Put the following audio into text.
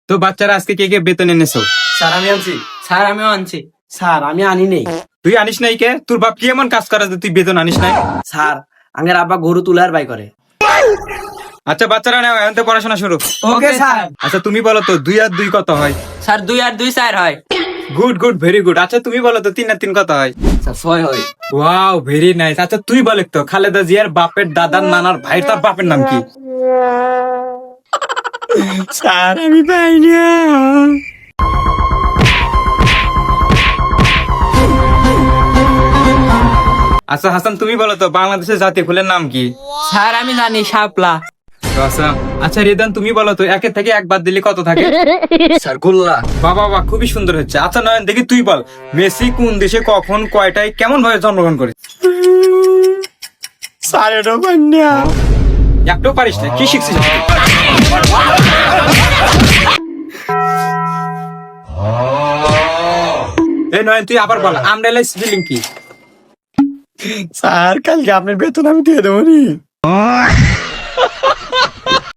তো বাচ্চারা আজকে কে কে বেতন এনেছো? স্যার আমি আনছি। স্যার আমিও আনছি। স্যার আমি আনি নেই। তুই আনিস নাই কে? তোর বাপ কি এমন কাজ করে যে তুই বেতন আনিস নাই? স্যার আঙ্গের আব্বা গরু তুলার বাই করে। আচ্ছা বাচ্চারা নাও, এখন থেকে পড়াশোনা শুরু। Okay sir. আচ্ছা তুমি বলো তো 2 আর 2 কত হয়? স্যার 2 আর 2 4 হয়। Good good, very good. আচ্ছা তুমি বলো তো 3 আর 3 কত হয়? স্যার 6 হয়। Wow, very nice. আচ্ছা তুই বল তো খালেদা জিয়ার বাপের দাদার নানার ভাই তার বাপের নাম কি? স্যার আমি পাই না। আচ্ছা হাসান তুমি বলো তো বাংলাদেশের জাতীয় ফুলের নাম কি? স্যার আমি জানি শাপলা। আচ্ছা আচ্ছা রিদান তুমি বলো তো 1 থেকে 1 বাদ দিলে কত থাকে? স্যার গোল্লা। বাবা বাবা, খুবই সুন্দর হচ্ছে। আচ্ছা নয়ন দেখি তুই বল মেসি কোন দেশে কখন কয়টায় কেমন ভাবে জন্মগ্রহণ করে? স্যার এটা পাই না। একটাও পারিস না, কি শিখছিস তুই? এই নয়ন তুই আবার বল আমরেলা স্পেলিং কি? স্যার কালকে আপনার বেতন আমি দিয়ে দেবো নি।